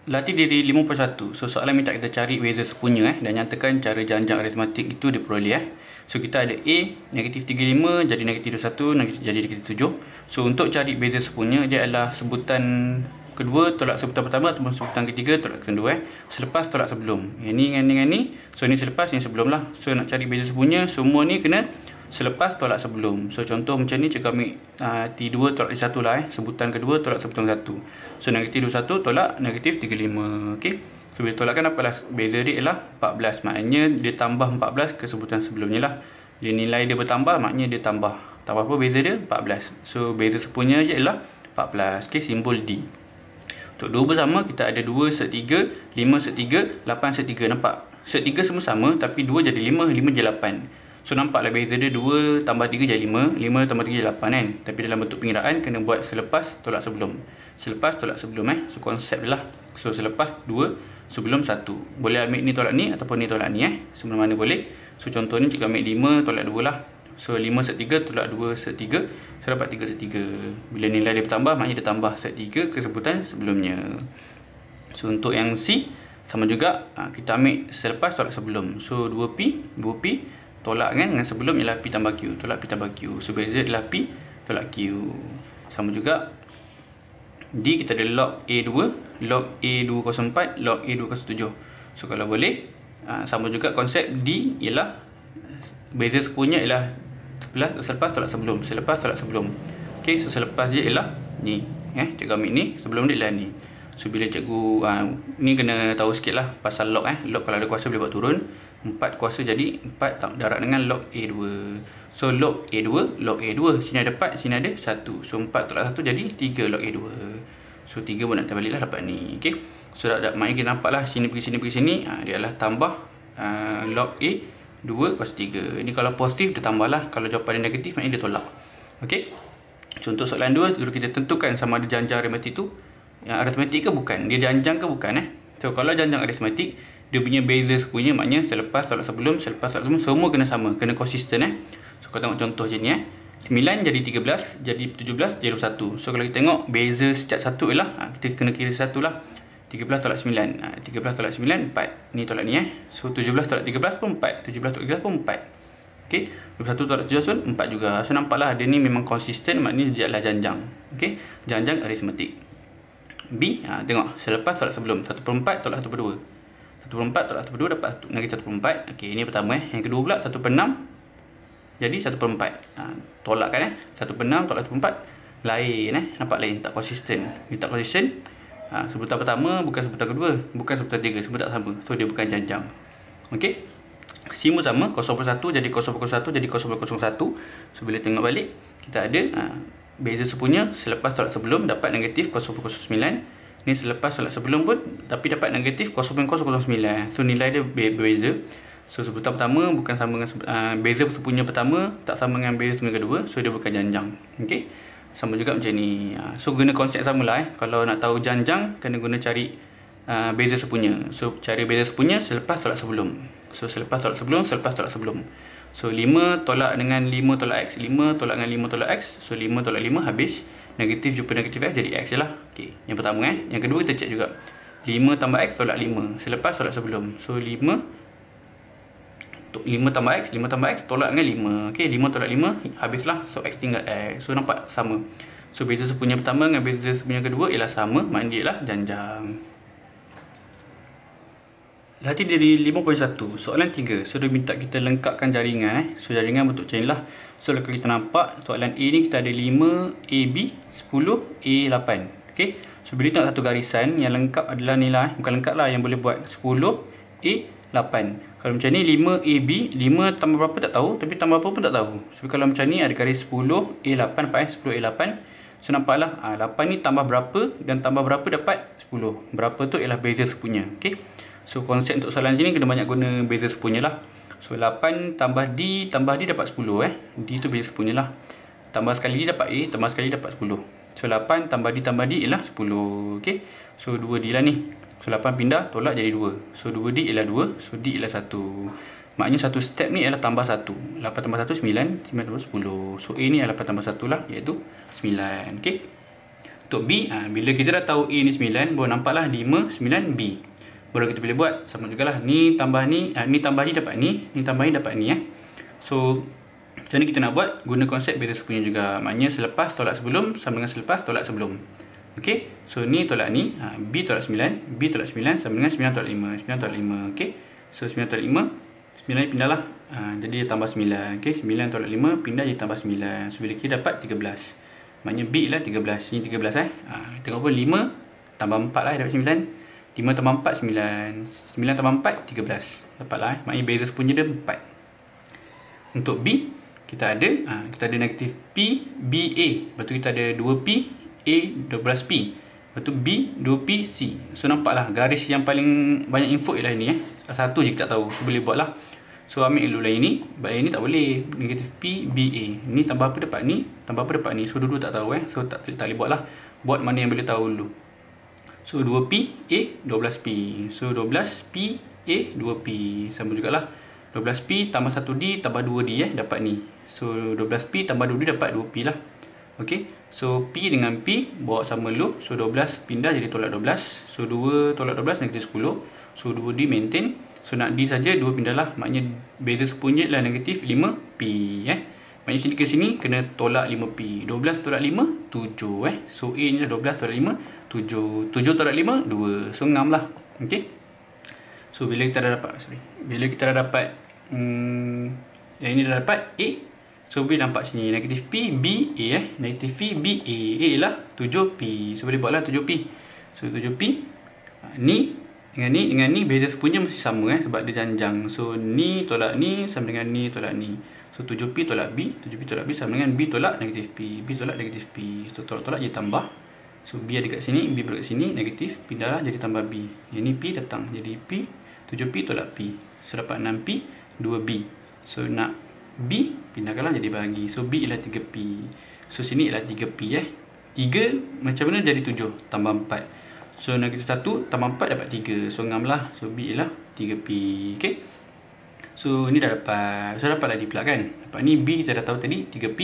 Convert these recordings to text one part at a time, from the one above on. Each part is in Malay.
Latih diri 51. So soalan minta kita cari beza sepunya dan nyatakan cara janjang aritmatik itu diperoleh. So kita ada A negatif 35 jadi negatif 21 jadi negatif 7. So untuk cari beza sepunya dia adalah sebutan kedua tolak sebutan pertama ataupun sebutan ketiga tolak kedua selepas tolak sebelum. Yang ni dengan ni. So ni selepas ni sebelum lah. So nak cari beza sepunya semua ni kena selepas tolak sebelum. So contoh macam ni cikgu ambil T2 tolak T1 lah sebutan kedua tolak sebutan 1. So negatif 21 tolak negatif 35. Okey. So bila tolakkan apa lah beza dia ialah 14. Maknanya dia tambah 14 ke sebutan sebelumnya lah. Dia nilai dia bertambah maknanya dia tambah. Tambah apa beza dia? 14. So beza sepunya je ialah 14. Okey, simbol D. Untuk 2 bersama kita ada 2 set 3, 5 set 3, 8 set 3. Nampak? Set 3 semua sama tapi 2 jadi 5, 5 jadi 8. So nampaklah beza dia 2 tambah 3 jadi 5, 5 tambah 3 jadi 8 kan. Tapi dalam bentuk pengiraan kena buat selepas tolak sebelum. Selepas tolak sebelum So konsep dia lah. So selepas 2 sebelum 1. Boleh ambil ni tolak ni ataupun ni tolak ni So mana-mana boleh. So contoh ni cikgu ambil 5 tolak 2 lah. So 5 set 3 tolak 2 set 3. So dapat 3 set 3. Bila nilai dia bertambah maknanya dia tambah set 3 ke sebutan sebelumnya. So untuk yang C sama juga kita ambil selepas tolak sebelum. So 2P tolak kan dengan sebelum ialah P tambah Q. Tolak P tambah Q. So beza ialah P tolak Q. Sama juga D kita ada log A2, log A204, log A207. So kalau boleh sama juga konsep D ialah beza sepunya ialah selepas tolak sebelum. Selepas tolak sebelum. Okey, so selepas dia ialah ni. Cikgu ambil ni, sebelum dia ialah ni. So bila cikgu ni kena tahu sikit lah pasal log Log kalau ada kuasa boleh buat turun. 4 kuasa jadi 4 darab dengan log A2. So log A2, log A2. Sini ada 4, sini ada 1. So 4 tolak 1 jadi 3 log A2. So 3 pun nak terbalik lah dapat ni. Okay. So maknanya kita nampak lah sini pergi sini. Dia adalah tambah log A2 kuasa 3. Ni kalau positif dia tambah lah. Kalau jawapan dia negatif maknanya dia tolak. Okay. So untuk soalan 2 dulu kita tentukan sama ada janjang aritmatik tu aritmatik ke bukan. Dia janjang ke bukan So kalau janjang aritmatik dia punya beza sepunya maknanya selepas tolak sebelum, selepas tolak sebelum semua kena sama, kena konsisten So kalau tengok contoh macam ni 9 jadi 13, jadi 17, jadi 21. So kalau kita tengok beza setiap satu ialah kita kena kira satu lah. 13 tolak 9, 13 tolak 9 4. Ni tolak ni So 17 tolak 13 pun 4, 17 tolak 13 pun 4. Okey, 21 tolak 17 pun 4 juga. So nampaklah dia ni memang konsisten, maknanya dia adalah janjang. Okey, janjang aritmatik. B, tengok selepas tolak sebelum 1/4 tolak 1/2. 1/4 tolak 1/2 dapat negatif 1/4. Okey, ini pertama Yang kedua pula 1/6 jadi 1/4. Tolak kan 1/6 tolak 1/4 lain nampak lain, tak konsisten. Dia tak konsisten. Sebutan pertama bukan sebutan kedua, bukan sebutan tiga, sebutan sama. So dia bukan janjang. Okey. C pun sama, 0/1 jadi 0/1 jadi 0/01. So bila tengok balik kita ada beza sepunya selepas tolak sebelum dapat negatif 0/09. Ni selepas tolak sebelum pun tapi dapat negatif 0.009. So nilai dia berbeza. So sebutan pertama bukan sama dengan beza sepunya pertama tak sama dengan beza sepunya kedua. So dia bukan janjang. Okey. Sama juga macam ni. So guna konsep samalah Kalau nak tahu janjang kena guna cari beza sepunya. So cari beza sepunya selepas tolak sebelum. So selepas tolak sebelum, selepas tolak sebelum. So 5 tolak dengan 5 tolak X, 5 tolak dengan 5 tolak X. So 5 tolak 5 habis. Negatif jumpa negatif X jadi X je lah. Okay. Yang pertama Yang kedua kita cek juga 5 tambah X tolak 5 selepas tolak sebelum. So 5 tambah X, 5 tambah X tolak dengan 5. Okay, 5 tolak 5 habislah. So X tinggal X. So nampak sama. So beza sepunya pertama dengan beza sepunya kedua ialah sama, maknanya dia ialah janjang. Latih diri 5.1. Soalan 3. So dia minta kita lengkapkan jaringan So jaringan bentuk macam inilah. So kalau kita nampak soalan A ni kita ada 5 AB 10 A8. Okey. So bila tengok satu garisan yang lengkap adalah nilai, bukan lengkap lah, yang boleh buat 10 A8. Kalau macam ni 5 AB, 5 tambah berapa tak tahu, tapi tambah apa pun tak tahu. So kalau macam ni ada garis 10 A8 nampak 10 A8. So nampaklah 8 ni tambah berapa dan tambah berapa dapat 10. Berapa tu ialah beza sepunya. Okey. So konsep untuk soalan sini kena banyak guna beza sepunya lah. So 8 tambah D dapat 10 D tu beza sepunya lah. Tambah sekali D dapat A, tambah sekali D dapat 10. So 8 tambah D ialah 10. Okey. So 2D lah ni. So 8 pindah tolak jadi 2. So 2D ialah 2. So D ialah 1. Maknanya satu step ni ialah tambah 1. 8 tambah 1 9, 9 tambah 10. So A ni ialah 8 tambah 1 lah, iaitu 9. Okey. Untuk B, bila kita dah tahu A ni 9, baru nampaklah 5, 9, B. Baru kita boleh buat. Sama jugalah. Ni tambah ni, ni tambah ni dapat ni. Ni tambah ni dapat ni. So, macam mana kita nak buat? Guna konsep beza sepunya juga. Maknanya selepas tolak sebelum sama dengan selepas tolak sebelum. Okay. So, ni tolak ni. B tolak 9. B tolak 9 sama dengan 9 tolak 5. 9 tolak 5. Okay. So, 9 tolak 5. 9 ni pindah lah. Jadi dia tambah 9. Okay. 9 tolak 5 pindah jadi tambah 9. So, bila kita dapat 13. Maknanya B lah 13. Ini 13 tengok pun 5 tambah 4 lah dapat 9. 5 tambah 4 9. 9 tambah 4 13. Dapat lah Maknanya beza sepunya dia 4. Untuk B kita ada negatif P B A. Lepas tu kita ada 2P A 12P. Lepas tu B 2P C. So nampaklah garis yang paling banyak info ialah ini. Satu je kita tak tahu. So boleh buat lah. So ambil dulu lain ni. Baik ni tak boleh. Negatif P, B, A. Ni tambah apa dapat ni. Tambah apa dapat ni. So dua-dua tak tahu So tak boleh buat lah. Buat mana yang boleh tahu dulu. So 2P, A, 12P. So 12P, A, 2P. Sama jugalah. 12P tambah 1D tambah 2D dapat ni. So 12P tambah 2D dapat 2P lah. Okay. So P dengan P bawa sama dulu. So 12 pindah jadi tolak 12. So 2 tolak 12 negatif 10. So 2D maintain. So nak D saja 2 pindah lah. Maknanya beza sepunya adalah negatif 5P. Maknanya sini ke sini kena tolak 5P. 12 tolak 5 7 So A ni lah 12 tolak 5 7. 7 tolak 5 2. So ngam lah. Okay. So bila kita dah dapat bila kita dah dapat yang ini dah dapat A. So boleh nampak sini negatif P B A negatif P B A. A lah 7P. So boleh buatlah 7P. So 7P ni dengan ni beza sepunya mesti sama sebab dia janjang. So ni tolak ni sama dengan ni tolak ni. So 7P tolak B, 7P tolak B sama dengan B tolak negatif P, B tolak negatif P. So tolak-tolak jadi tambah. So B ada kat sini, B berada kat sini, negatif pindahlah jadi tambah B. Yang ni P datang jadi P, 7P tolak P. So dapat 6P, 2B. So nak B pindahkanlah jadi bahagi. So B ialah 3P. So sini ialah 3P 3 macam mana jadi 7 tambah 4. So negatif 1 tambah 4 dapat 3. So ngam lah. So B ialah 3P. Okay. So ni dah dapat. So dapatlah D pula kan. Dapat ni B kita dah tahu tadi 3P.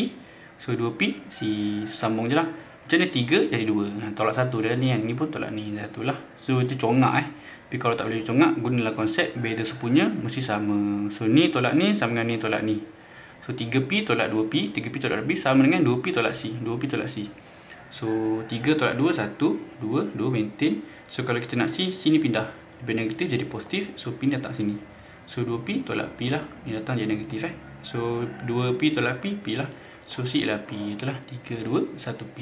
So 2P C. Sambung je lah. Macam ni 3 jadi 2. Tolak 1 dah ni kan. Ni pun tolak ni. Satu lah. So itu congak Tapi kalau tak boleh congak, gunalah konsep beza sepunya mesti sama. So ni tolak ni sama dengan ni tolak ni. So 3P tolak 2P. 3P tolak 2P sama dengan 2P tolak C. 2P tolak C. So 3 tolak 2 1 2 2 maintain. So kalau kita nak C, C ni pindah dari negatif jadi positif. So P ni datang sini. So 2P tolak P lah. Ni datang jadi negatif So 2P tolak P, P lah. So C ialah P. Itulah 3 2 1P.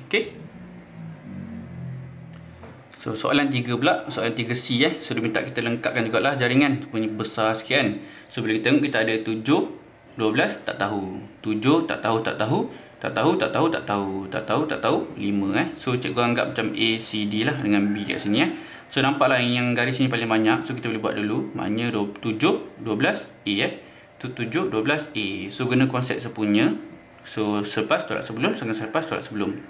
Okay. So soalan 3 pula. Soalan 3C So dia minta kita lengkapkan jugalah jaringan. Punya besar sekian. So bila kita tengok kita ada 7 12 tak tahu. 7 tak tahu tak tahu. Tak tahu, tak tahu, tak tahu. Tak tahu, tak tahu. 5 So cikgu anggap macam A, C, D lah dengan B kat sini So nampaklah yang garis ni paling banyak. So kita boleh buat dulu. Maknanya 7, 12, A Tu 7, 12, A. So guna konsep sepunya. So selepas tolak sebelum dengan selepas tolak sebelum.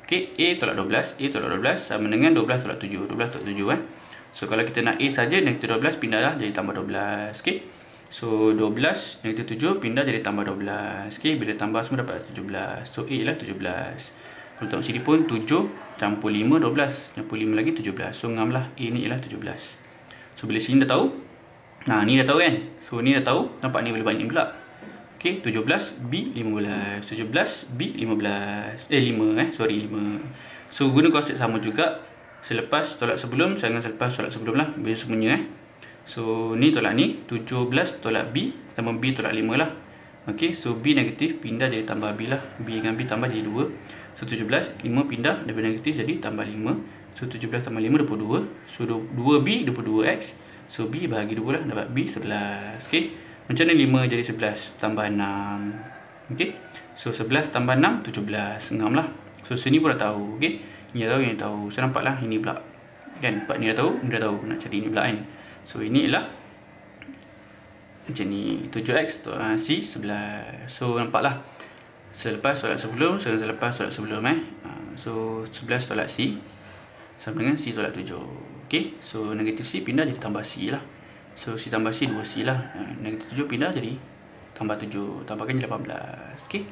Okay, A tolak 12, A tolak 12 sama dengan 12 tolak 7. 12 tolak 7 So kalau kita nak A saja, negatif 12 pindahlah jadi tambah 12. Okay. So 12 negatif 7 pindah jadi tambah 12. Okay, bila tambah semua dapat 17. So A ialah 17. Kalau tengok sini pun 7 campur 5 12. Campur 5 lagi 17. So ngam lah A ni ialah 17. So bila sini dah tahu. Nah ni dah tahu kan. So ni dah tahu. Nampak ni boleh banyak pula. Okay, 17 B 15. 17 B 15. 5 sorry 5. So guna konsep sama juga. Selepas tolak sebelum dengan selepas tolak sebelum lah. Beza semuanya So ni tolak ni 17 tolak B tambah B tolak 5 lah. Okay, so B negatif pindah jadi tambah B lah. B dengan B tambah jadi 2. So 17 5 pindah daripada negatif jadi tambah 5. So 17 tambah 5 22. So 2B 22X. So B bahagi 2 lah dapat B 11. Okay, macam mana 5 jadi 11 tambah 6. Okay, so 11 tambah 6 17. Ngam lah. So sini pun dah tahu. Okay, ini dah tahu, ini dah tahu. So nampak lah ini pula kan. Part ni dah tahu, ini dah tahu. Nak cari ni pula kan. So ini ialah macam ni 7x C 11. So nampaklah selepas tolak sebelum selepas tolak sebelum So 11 tolak C sama dengan C tolak 7. Okay, so negatif C pindah jadi tambah C lah. So C tambah C 2C lah. Negatif 7 pindah jadi tambah 7. Tambahkan jadi 18. Okay,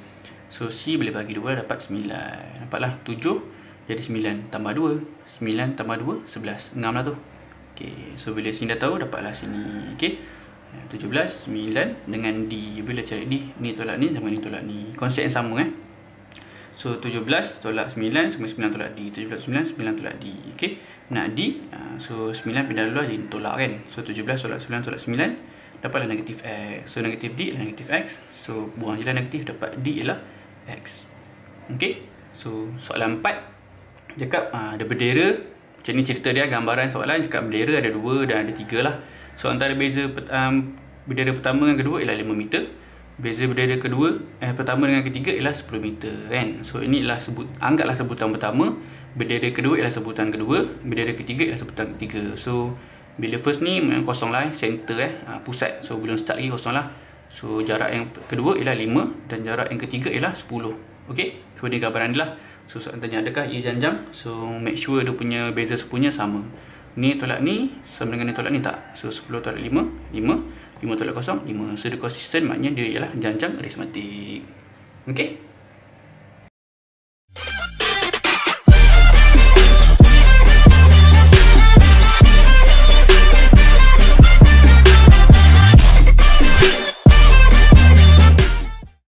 so C boleh bagi 2 dapat 9. Nampaklah 7 jadi 9 tambah 2. 9 tambah 2, 11. Ngam lah tu. Okay, so bila sini dah tahu, dapatlah sini. Okay, 17, 9 dengan D. Bila cari D, ni tolak ni sama ni tolak ni. Konsep yang sama So 17 tolak 9 sama 9 tolak D. 17 9, 9 tolak D. Okay, nak D, so 9 pindah dulu jadi tolak kan. So 17 tolak 9 tolak 9, dapatlah negatif X. So negatif D adalah negatif X. So buang je lah negatif, dapat D ialah X. Okay, so soalan 4 cakap ada bendera. Macam ni cerita dia, gambaran soalan cakap bendera ada 2 dan ada 3 lah. So antara beza bendera pertama dengan kedua ialah 5 meter. Beza bendera kedua pertama dengan ketiga ialah 10 meter kan. So ini ialah anggaplah sebutan pertama, bendera kedua ialah sebutan kedua, bendera ketiga ialah sebutan ketiga. So bila first ni memang kosong lah, center pusat. So belum start lagi kosong lah. So jarak yang kedua ialah 5 dan jarak yang ketiga ialah 10. Okay, so ni gambaran dia lah. So soalan tanya adakah ia janjang? So make sure dia punya beza sepunya sama. Ni tolak ni sama dengan ni tolak ni tak? So 10 tolak 5, 5 tolak 0, 5. So dia konsisten, maknanya dia ialah janjang aritmatik. Okay.